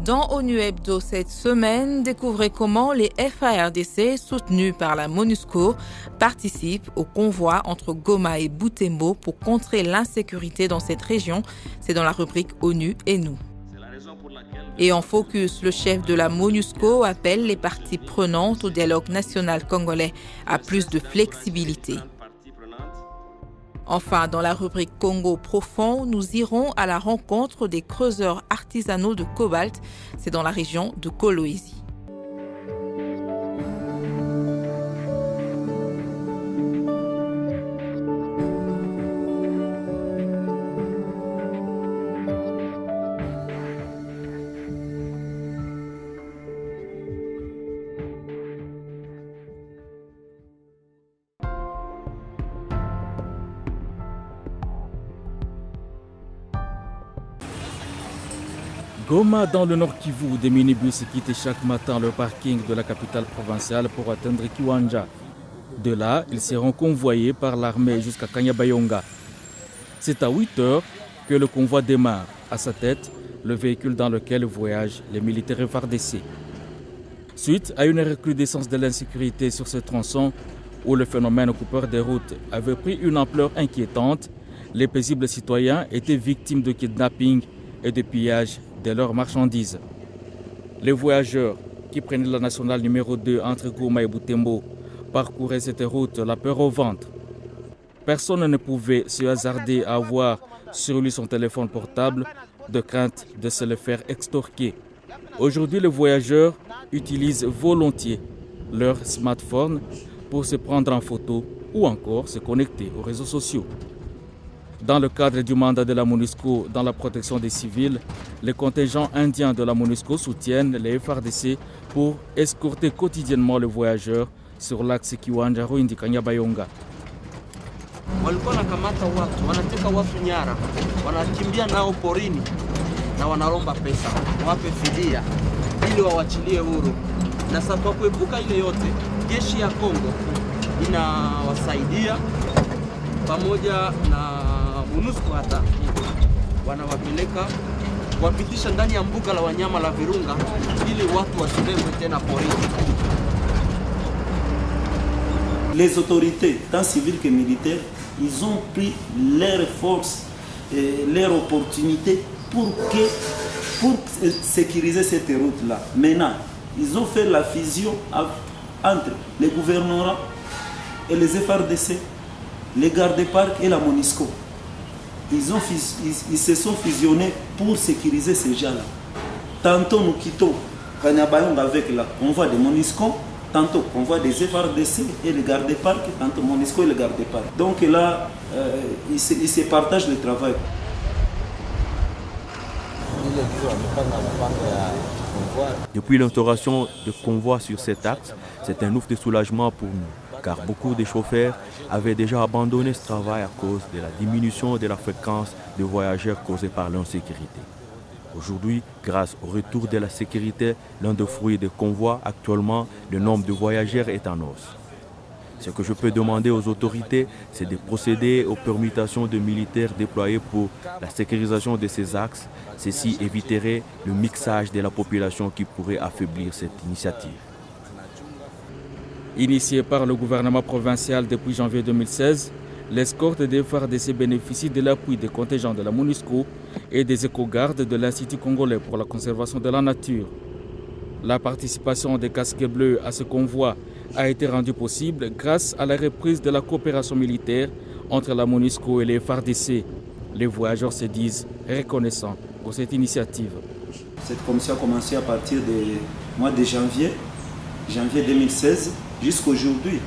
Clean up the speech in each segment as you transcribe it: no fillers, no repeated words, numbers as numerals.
Dans ONU Hebdo cette semaine, découvrez comment les FARDC, soutenus par la MONUSCO, participent au convoi entre Goma et Butembo pour contrer l'insécurité dans cette région. C'est dans la rubrique ONU et nous. Et en focus, le chef de la MONUSCO appelle les parties prenantes au dialogue national congolais à plus de flexibilité. Enfin, dans la rubrique Congo profond, nous irons à la rencontre des creuseurs artisanaux de cobalt. C'est dans la région de Kolwezi. Goma, dans le Nord Kivu, où des minibus quittent chaque matin le parking de la capitale provinciale pour atteindre Kiwanja. De là, ils seront convoyés par l'armée jusqu'à Kanyabayonga. C'est à 8 heures que le convoi démarre. À sa tête, le véhicule dans lequel voyagent les militaires FARDC. Suite à une recrudescence de l'insécurité sur ce tronçon, où le phénomène coupeur des routes avait pris une ampleur inquiétante, les paisibles citoyens étaient victimes de kidnapping et de pillage de leurs marchandises. Les voyageurs qui prenaient la nationale numéro 2 entre Goma et Butembo parcouraient cette route la peur au ventre. Personne ne pouvait se hasarder à avoir sur lui son téléphone portable de crainte de se le faire extorquer. Aujourd'hui, les voyageurs utilisent volontiers leur smartphone pour se prendre en photo ou encore se connecter aux réseaux sociaux. Dans le cadre du mandat de la MONUSCO dans la protection des civils, les contingents indiens de la MONUSCO soutiennent les FARDC pour escorter quotidiennement les voyageurs sur l'axe Kiwanja-Ruindi Kanyabayonga. Walikuwa wanakamata watu, wanateka watu nyara, wanakimbia nao porini na wanalomba pesa, wape fidia ili wawachilie huru. Na sasa kwa kuepuka ile yote, jeshi ya Kongo inawasaidia pamoja na MONUSCO hata wanawapeleka wapitisha ndani ya mbuga la wanyama la Virunga ili watu wasibebwe tena porini. Les autorités, tant civiles que militaires, ils ont pris leurs forces et leurs opportunités pour sécuriser cette route-là. Maintenant, ils ont fait la fusion entre les gouvernements et les FARDC, les gardes-parcs et la MONUSCO. Ils se sont fusionnés pour sécuriser ces gens-là. Tantôt nous quittons Kanyabayonga avec la convoi de MONUSCO, tantôt convoi des FARDC et les gardes-parcs, tantôt MONUSCO et les gardes-parcs. Donc là, ils se partagent le travail. Depuis l'instauration de convois sur cet axe, c'est un ouf de soulagement pour nous, car beaucoup de chauffeurs avaient déjà abandonné ce travail à cause de la diminution de la fréquence de voyageurs causée par l'insécurité. Aujourd'hui, grâce au retour de la sécurité, l'un des fruits des convois, actuellement, le nombre de voyageurs est en hausse. Ce que je peux demander aux autorités, c'est de procéder aux permutations de militaires déployés pour la sécurisation de ces axes. Ceci éviterait le mixage de la population qui pourrait affaiblir cette initiative. Initiée par le gouvernement provincial depuis janvier 2016, l'escorte des FARDC bénéficie de l'appui des contingents de la MONUSCO et des éco-gardes de l'Institut congolais pour la conservation de la nature. La participation des casques bleus à ce convoi a été rendue possible grâce à la reprise de la coopération militaire entre la MONUSCO et les FARDC. Les voyageurs se disent reconnaissants pour cette initiative. Cette commission a commencé à partir du mois de janvier 2016 jusqu'à aujourd'hui.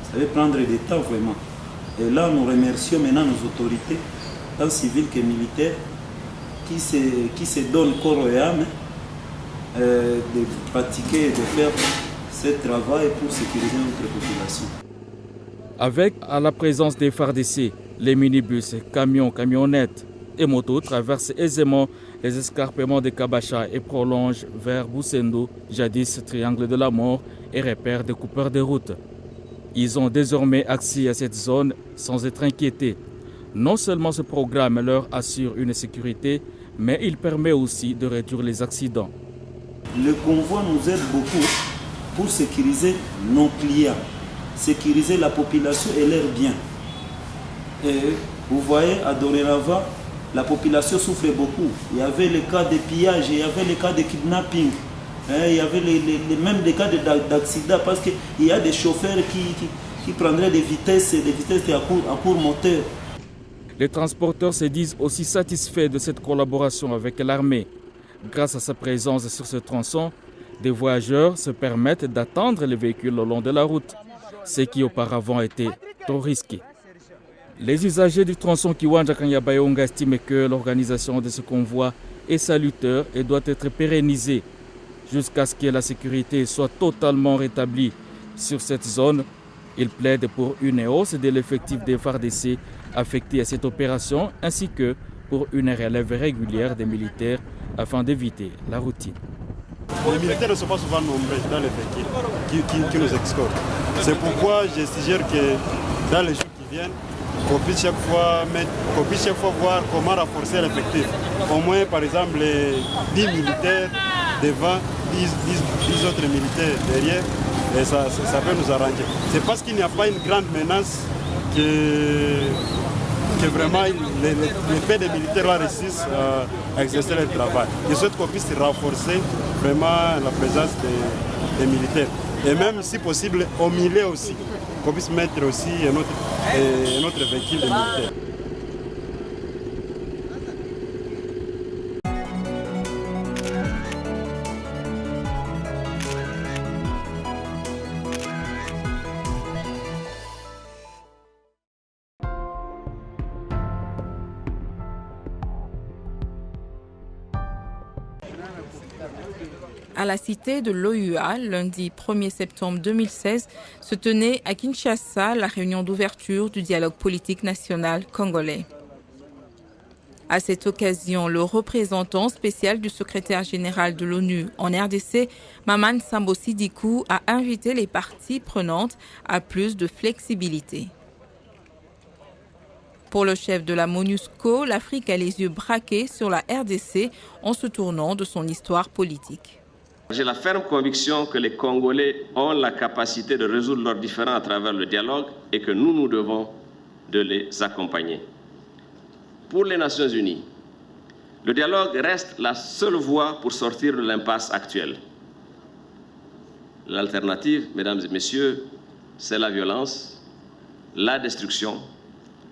Ça va prendre du temps vraiment. Et là, nous remercions maintenant nos autorités, tant civiles que militaires, qui se donnent corps et âme de pratiquer et de faire ce travail pour sécuriser notre population. Avec à la présence des FARDC, les minibus, camions, camionnettes et motos traversent aisément les escarpements de Kabacha et prolongent vers Busendo, jadis triangle de la mort et repère des coupeurs de route. Ils ont désormais accès à cette zone sans être inquiétés. Non seulement ce programme leur assure une sécurité, mais il permet aussi de réduire les accidents. Le convoi nous aide beaucoup pour sécuriser nos clients, sécuriser la population et leurs biens. Et vous voyez, à dorénavant, la population souffre beaucoup. Il y avait les cas de pillage, il y avait les cas de kidnapping, il y avait même des cas d'accident parce qu'il y a des chauffeurs qui prendraient des vitesses à court moteur. Les transporteurs se disent aussi satisfaits de cette collaboration avec l'armée. Grâce à sa présence sur ce tronçon, des voyageurs se permettent d'attendre les véhicules le long de la route, ce qui auparavant était trop risqué. Les usagers du tronçon Kiwanja-Kanyabayonga estiment que l'organisation de ce convoi est salutaire et doit être pérennisée jusqu'à ce que la sécurité soit totalement rétablie sur cette zone. Ils plaident pour une hausse de l'effectif des FARDC affectés à cette opération ainsi que pour une relève régulière des militaires afin d'éviter la routine. Les militaires ne sont pas souvent nombreux dans l'effectif qui nous escortent. C'est pourquoi je suggère que dans les jours qui viennent, qu'on puisse chaque fois voir comment renforcer l'effectif. Au moins, par exemple, les 10 militaires devant, 10 autres militaires derrière, et ça peut nous arranger. C'est parce qu'il n'y a pas une grande menace que vraiment les faits des militaires réussissent à exercer leur travail. Je souhaite qu'on puisse renforcer vraiment la présence des militaires. Et même si possible au milieu aussi, qu'on puisse mettre aussi un autre véhicule de militaires. À la cité de l'OUA, lundi 1er septembre 2016, se tenait à Kinshasa la réunion d'ouverture du dialogue politique national congolais. À cette occasion, le représentant spécial du secrétaire général de l'ONU en RDC, Maman Sambo Sidikou, a invité les parties prenantes à plus de flexibilité. Pour le chef de la MONUSCO, l'Afrique a les yeux braqués sur la RDC en se tournant de son histoire politique. J'ai la ferme conviction que les Congolais ont la capacité de résoudre leurs différends à travers le dialogue et que nous devons de les accompagner. Pour les Nations Unies, le dialogue reste la seule voie pour sortir de l'impasse actuelle. L'alternative, mesdames et messieurs, c'est la violence, la destruction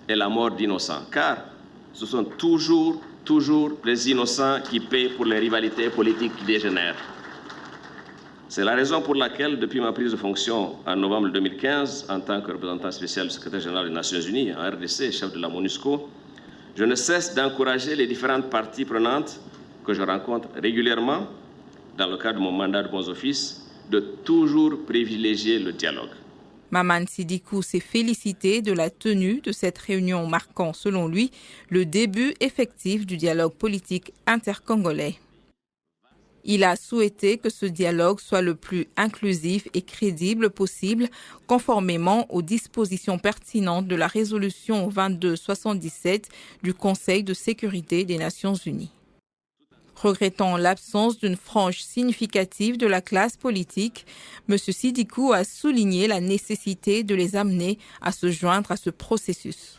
et la mort d'innocents. Car ce sont toujours les innocents qui paient pour les rivalités politiques qui dégénèrent. C'est la raison pour laquelle, depuis ma prise de fonction en novembre 2015, en tant que représentant spécial du secrétaire général des Nations Unies, en RDC, chef de la MONUSCO, je ne cesse d'encourager les différentes parties prenantes que je rencontre régulièrement, dans le cadre de mon mandat de bons offices, de toujours privilégier le dialogue. Maman Sidikou s'est félicité de la tenue de cette réunion marquant, selon lui, le début effectif du dialogue politique intercongolais. Il a souhaité que ce dialogue soit le plus inclusif et crédible possible, conformément aux dispositions pertinentes de la résolution 2277 du Conseil de sécurité des Nations Unies. Regrettant l'absence d'une frange significative de la classe politique, M. Sidikou a souligné la nécessité de les amener à se joindre à ce processus.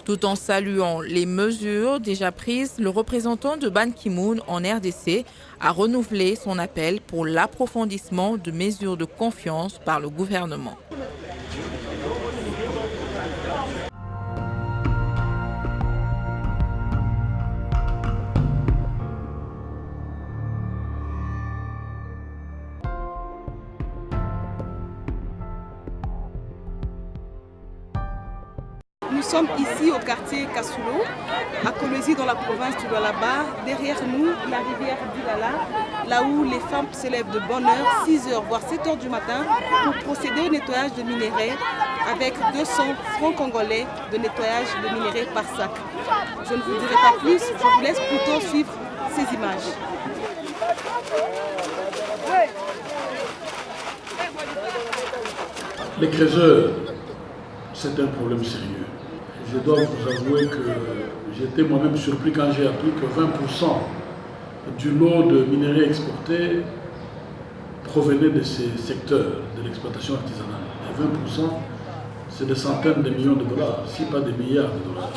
Tout en saluant les mesures déjà prises, le représentant de Ban Ki-moon en RDC a renouvelé son appel pour l'approfondissement de mesures de confiance par le gouvernement. Nous sommes ici au quartier Kassulo, à Kolwezi dans la province du Lualaba. Derrière nous, la rivière Dilala, là où les femmes se lèvent de bonne heure, 6h voire 7h du matin, pour procéder au nettoyage de minerais avec 200 francs congolais de nettoyage de minerais par sac. Je ne vous dirai pas plus, je vous laisse plutôt suivre ces images. Les creuseurs, c'est un problème sérieux. Je dois vous avouer que j'étais moi-même surpris quand j'ai appris que 20% du lot de minerais exportés provenait de ces secteurs de l'exploitation artisanale. Et 20%, c'est des centaines de millions de dollars, si pas des milliards de dollars.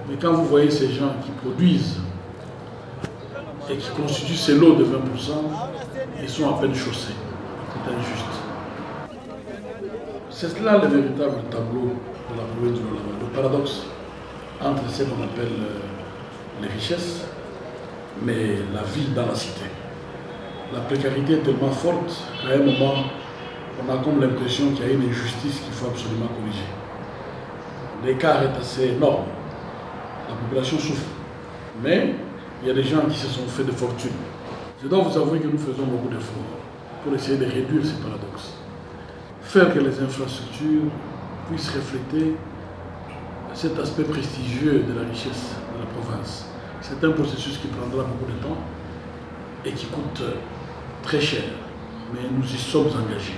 Mais quand vous voyez ces gens qui produisent et qui constituent ces lots de 20%, ils sont à peine chaussés. C'est injuste. C'est là le véritable tableau de la province du Lualaba, le paradoxe entre ce qu'on appelle les richesses, mais la vie dans la cité. La précarité est tellement forte qu'à un moment, on a comme l'impression qu'il y a une injustice qu'il faut absolument corriger. L'écart est assez énorme. La population souffre. Mais il y a des gens qui se sont fait de fortune. Je dois vous avouer que nous faisons beaucoup d'efforts pour essayer de réduire ces paradoxes. Faire que les infrastructures puissent refléter cet aspect prestigieux de la richesse de la province. C'est un processus qui prendra beaucoup de temps et qui coûte très cher, mais nous y sommes engagés.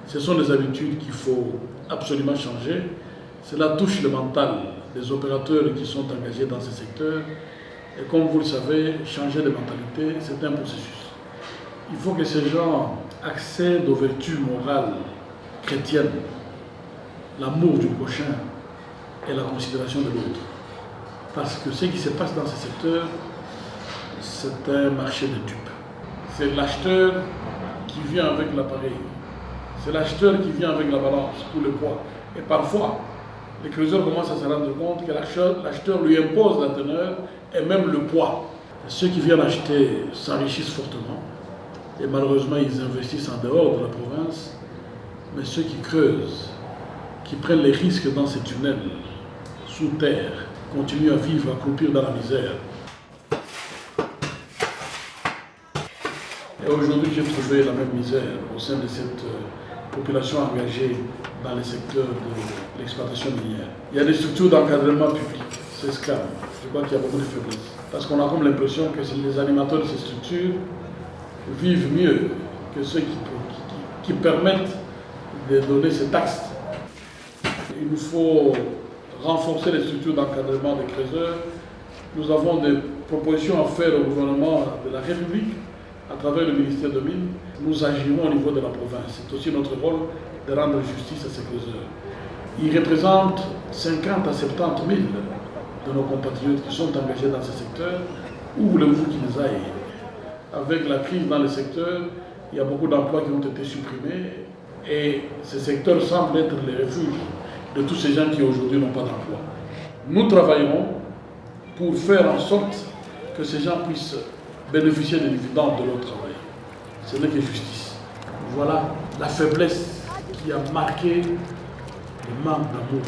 Ce sont des habitudes qu'il faut absolument changer. Cela touche le mental des opérateurs qui sont engagés dans ce secteur. Et comme vous le savez, changer de mentalité, c'est un processus. Il faut que ces gens accèdent aux vertus morales chrétiennes, l'amour du prochain et la considération de l'autre. Parce que ce qui se passe dans ce secteur, c'est un marché de dupes. C'est l'acheteur qui vient avec l'appareil. C'est l'acheteur qui vient avec la balance pour le poids. Et parfois, les creuseurs commencent à se rendre compte que l'acheteur lui impose la teneur et même le poids. Ceux qui viennent acheter s'enrichissent fortement. Et malheureusement, ils investissent en dehors de la province. Mais ceux qui creusent, qui prennent les risques dans ces tunnels sous terre, continuent à vivre, à croupir dans la misère. Et aujourd'hui, j'ai trouvé la même misère au sein de cette population engagée dans les secteurs de l'exploitation minière. Il y a des structures d'encadrement public, c'est scam. Je crois qu'il y a beaucoup de faiblesses. Parce qu'on a comme l'impression que les animateurs de ces structures vivent mieux que ceux qui permettent de donner ces taxes. Il nous faut renforcer les structures d'encadrement des creuseurs. Nous avons des propositions à faire au gouvernement de la République à travers le ministère de Mines. Nous agirons au niveau de la province. C'est aussi notre rôle de rendre justice à ces creuseurs. Ils représentent 50 à 70 000 de nos compatriotes qui sont engagés dans ce secteur. Où voulez-vous qu'ils aillent? Avec la crise dans le secteur, il y a beaucoup d'emplois qui ont été supprimés et ce secteur semble être les refuges de tous ces gens qui aujourd'hui n'ont pas d'emploi. Nous travaillerons pour faire en sorte que ces gens puissent bénéficier des dividendes de leur travail. Ce n'est que justice. Voilà la faiblesse qui a marqué le manque d'amour.